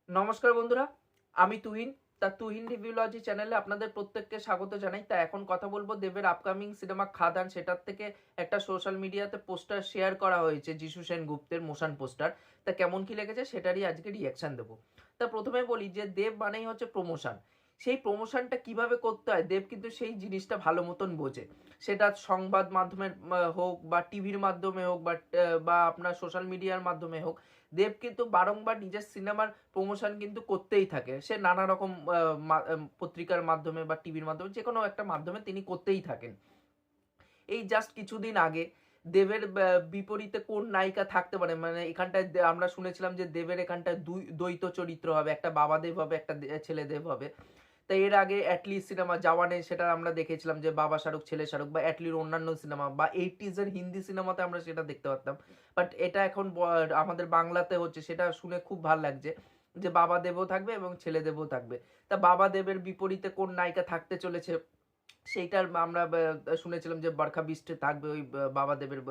নমস্কার বন্ধুরা, আমি তুহিন। তুহিন রিভিউলজি চ্যানেলে আপনাদের প্রত্যেককে স্বাগত জানাই। এখন কথা বলবো দেবের আপকামিং সিনেমা খাদান, সেটার থেকে একটা সোশ্যাল মিডিয়াতে পোস্টার শেয়ার করা হয়েছে যিশু সেনগুপ্তের মোশন পোস্টার। কেমন কি লেগেছে সেটারই আজকে রিয়াকশন দেবো। প্রথমে বলি যে দেব মানেই হচ্ছে প্রমোশন। সেই প্রমোশনটা কিভাবে করতে হয় দেব কিন্তু সেই জিনিসটা ভালো মতন বোঝে। সেটা সংবাদ মাধ্যমের হোক বা টিভির মাধ্যমে হোক বা আপনার সোশ্যাল মিডিয়ার মাধ্যমে হোক, দেব কিন্তু বারংবার নিজের সিনেমার প্রমোশন কিন্তু করতেই থাকে। সে নানা রকম পত্রিকার মাধ্যমে বা টিভির মাধ্যমে যে কোনো একটা মাধ্যমে তিনি করতেই থাকেন। এই জাস্ট কিছুদিন আগে দেবের বিপরীতে কোন নায়িকা থাকতে পারে, মানে এখানটায় আমরা শুনেছিলাম যে দেবের এখানটায় দ্বৈত চরিত্র হবে, একটা বাবা দেব হবে, একটা ছেলে দেব হবে। তাই এর আগে অ্যাটলি সিনেমা জাওয়ানে সেটা আমরা দেখেছিলাম যে বাবা শাহরুখ ছেলে শাহরুখ, বা অ্যাটলির অন্যান্য সিনেমা বা 80s এর হিন্দি সিনেমাতে আমরা সেটা দেখতে পারতাম। বাট এটা এখন আমাদের বাংলাতে হচ্ছে, সেটা শুনে খুব ভালো লাগছে যে বাবা দেবও থাকবে এবং ছেলে দেবও থাকবে। বাবা দেবের বিপরীতে কোন নায়িকা থাকতে চলেছে সেইটার আমরা শুনেছিলাম যে বরখা বিস্টে থাকবে ওই বাবা দেবের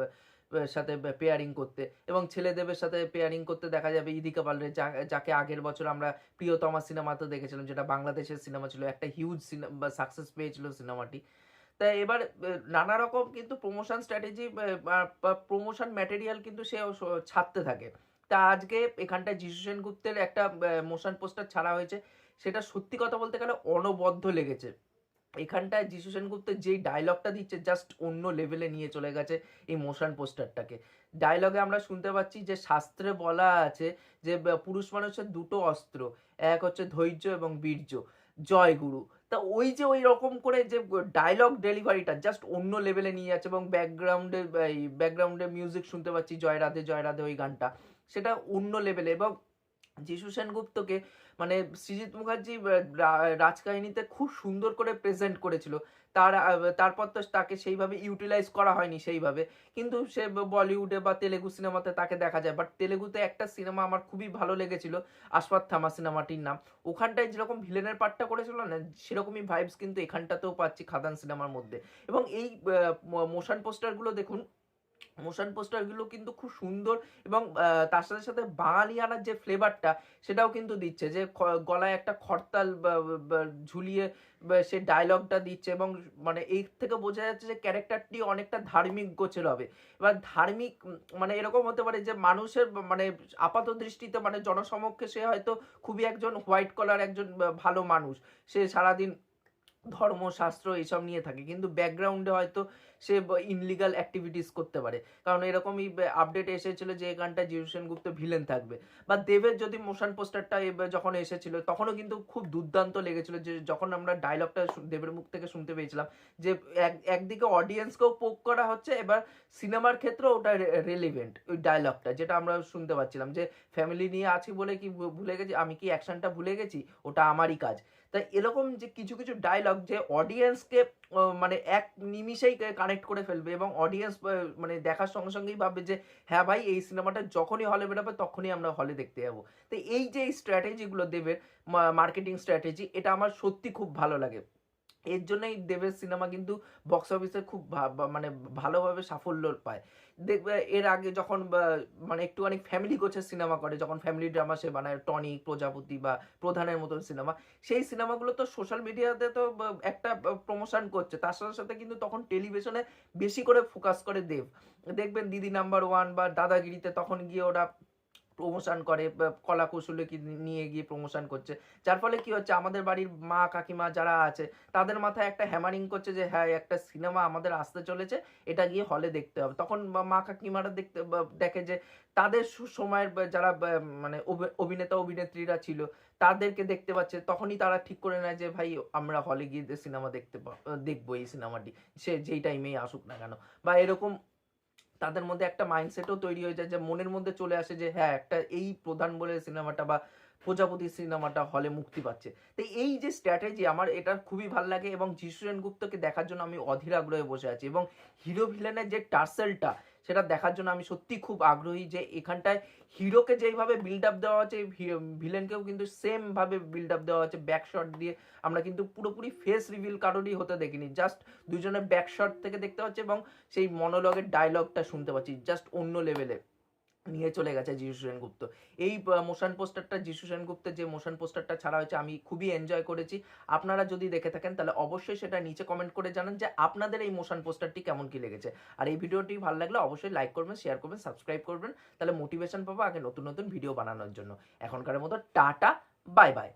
সাথে পেয়ারিং করতে, এবং ছেলে দেবের সাথে পেয়ারিং করতে দেখা যাবে ইদিকা পালরে, যাকে আগের বছর আমরা প্রিয়তমা সিনেমাতে দেখেছিলাম, যেটা বাংলাদেশের সিনেমা ছিল, একটা হিউজ সিনেমা সাকসেস পেয়েছিল সিনেমাটি। এবার নানা রকম কিন্তু প্রমোশন স্ট্র্যাটেজি বা প্রমোশন ম্যাটেরিয়াল কিন্তু সে ছাড়তে থাকে। আজকে এখানটায় যিশু সেনগুপ্তের একটা মোশন পোস্টার ছাড়া হয়েছে, সেটা সত্যি কথা বলতে গেলে অনবদ্য লেগেছে। এখানটায় যিশু সেনগুপ্ত যেই ডায়লগটা দিচ্ছে জাস্ট অন্য লেভেলে নিয়ে চলে গেছে এই মোশন পোস্টারটাকে। ডায়লগে আমরা শুনতে পাচ্ছি যে শাস্ত্রে বলা আছে যে পুরুষ মানুষের দুটো অস্ত্র, এক হচ্ছে ধৈর্য এবং বীর্য, জয় গুরু। ওই যে ওই রকম করে যে ডায়লগ ডেলিভারিটা জাস্ট অন্য লেভেলে নিয়ে যাচ্ছে, এবং ব্যাকগ্রাউন্ডে মিউজিক শুনতে পাচ্ছি জয় রাধে ওই গানটা, সেটা অন্য লেভেলে। এবং যিশু সেনগুপ্তকে মানে সৃজিত মুখার্জি রাজকাহিনীতে খুব সুন্দর করে প্রেজেন্ট করেছিল। তারপর তো তাকে সেইভাবে ইউটিলাইজ করা হয়নি সেইভাবে, কিন্তু সে বলিউডে বা তেলেগু সিনেমাতে তাকে দেখা যায়। বাট তেলেগুতে একটা সিনেমা আমার খুবই ভালো লেগেছিল, আশপাথ সিনেমাটির নাম। ওখানটায় যেরকম ভিলেনের পার্টটা করেছিল না, সেরকমই ভাইবস কিন্তু এখানটাতেও পাচ্ছি খাদান সিনেমার মধ্যে। এবং এই মোশন পোস্টারগুলো দেখুন, মোশন পোস্টারগুলো কিন্তু খুব সুন্দর, এবং তার সাথে সাথে বাঙালিয়ানার যে ফ্লেভারটা সেটাও কিন্তু দিচ্ছে, যে গলায় একটা খড়তাল ঝুলিয়ে সে ডায়লগটা দিচ্ছে। এবং মানে এই থেকে বোঝা যাচ্ছে যে ক্যারেক্টারটি অনেকটা ধার্মিক গোছের হবে। এবার ধার্মিক মানে এরকম হতে পারে যে মানুষের মানে আপাত দৃষ্টিতে মানে জনসমক্ষে সে হয়তো খুবই একজন হোয়াইট কলার একজন ভালো মানুষ, সে সারাদিন ধর্মশাস্ত্র এইসব নিয়ে থাকে, কিন্তু ব্যাকগ্রাউন্ডে হয়তো সে ইনলিগাল অ্যাক্টিভিটিস করতে পারে। কারণ এরকমই আপডেট এসেছিল যে এখানটা যিশু সেনগুপ্ত ভিলেন থাকবে। বা দেবের যদি মোশন পোস্টারটা যখন এসেছিল তখনও কিন্তু খুব দুর্দান্ত লেগেছিল, যে যখন আমরা ডায়লগটা দেবের মুখ থেকে শুনতে পেয়েছিলাম যে একদিকে অডিয়েন্সকেও পোক করা হচ্ছে, এবার সিনেমার ক্ষেত্রে ওটা রেলিভেন্ট ওই ডায়লগটা, যেটা আমরা শুনতে পাচ্ছিলাম যে ফ্যামিলি নিয়ে আছি বলে কি ভুলে গেছি, আমি কি অ্যাকশনটা ভুলে গেছি, ওটা আমারই কাজ। এরকম যে কিছু কিছু ডায়লগ যে অডিয়েন্সকে মানে এক নিমিষেই কানেক্ট করে ফেলবে, এবং অডিয়েন্স মানে দেখার সঙ্গে সঙ্গেই ভাববে যে হ্যাঁ ভাই, এই সিনেমাটা যখনই হলে বেরোবে তখনই আমরা হলে দেখতে যাবো। এই যে এই স্ট্র্যাটেজিগুলো দেবের মার্কেটিং স্ট্র্যাটেজি, এটা আমার সত্যি খুব ভালো লাগে। এর জন্যই দেবের সিনেমা কিন্তু বক্স অফিসে খুব মানে ভালোভাবে সাফল্য পায়। দেখবে এর আগে যখন মানে একটুখানি ফ্যামিলি গোছের সিনেমা করে, যখন ফ্যামিলি ড্রামা সে বানায় টনিক, প্রজাপতি বা প্রধানের মতন সিনেমা, সেই সিনেমাগুলো তো সোশ্যাল মিডিয়াতে তো একটা প্রমোশন করছে, তার সাথে সাথে কিন্তু তখন টেলিভিশনে বেশি করে ফোকাস করে দেব। দেখবেন দিদি নাম্বার ওয়ান বা দাদাগিরিতে তখন গিয়ে ওরা প্রমোশন করে, কলা কৌশলকে নিয়ে গিয়ে প্রমোশন করছে। যার ফলে কি হচ্ছে, আমাদের বাড়ির মা কাকিমা যারা আছে তাদের মাথায় একটা হ্যামারিং করছে যে হ্যাঁ, একটা সিনেমা আমাদের আসতে চলেছে, এটা গিয়ে হলে দেখতে হবে। তখন মা কাকিমারা দেখে যে তাদের সময়ের যারা মানে অভিনেতা অভিনেত্রীরা ছিল তাদেরকে দেখতে পাচ্ছে, তখনই তারা ঠিক করে নেয় যে ভাই আমরা হলে গিয়ে সিনেমা দেখবো এই সিনেমাটি, সে যেই টাইমেই আসুক না কেন। বা এরকম তাদের মধ্যে একটা মাইন্ডসেটও তৈরি হয়ে যায়, যে মনের মধ্যে চলে আসে যে হ্যাঁ, একটা এই প্রধান বলে সিনেমাটা বা প্রজাপতি সিনেমাটা হলে মুক্তি পাচ্ছে। এই যে স্ট্র্যাটেজি আমার এটা খুবই ভালো লাগে, এবং যিশু সেনগুপ্তকে দেখার জন্য আমি অধীর আগ্রহে বসে আছি। এবং হিরো ভিলেনের যে টার্সেলটা সেটা দেখার জন্য আমি সত্যি খুব আগ্রহী, যে এখানটায় হিরোকে যেইভাবে বিল্ড আপ দেওয়া হচ্ছে ভিলেনকেও কিন্তু সেম ভাবে বিল্ড আপ দেওয়া হচ্ছে। ব্যাকশট দিয়ে আমরা কিন্তু পুরোপুরি ফেস রিভিল কারোরই হতে দেখিনি, জাস্ট দুজনের ব্যাকশট থেকে দেখতে পাচ্ছি, এবং সেই মনোলগের ডায়লগটা শুনতে পাচ্ছি জাস্ট অন্য লেভেলে। নিয়ে চলে গেছে যিশু সেনগুপ্ত। এই মোশন পোস্টারটা যিশু সেনগুপ্তের যে মোশন পোস্টারটা ছাড়া হয়েছে আমি খুবই এনজয় করেছি। আপনারা যদি দেখে থাকেন তাহলে অবশ্যই সেটা নিচে কমেন্ট করে জানান যে আপনাদের এই মোশন পোস্টারটি কেমন কি লেগেছে। আর এই ভিডিওটি ভালো লাগলে অবশ্যই লাইক করবেন, শেয়ার করবেন, সাবস্ক্রাইব করবেন। তাহলে মোটিভেশন পাবো আগে নতুন নতুন ভিডিও বানানোর জন্য। এখনকার মতো টাটা, বাই বাই।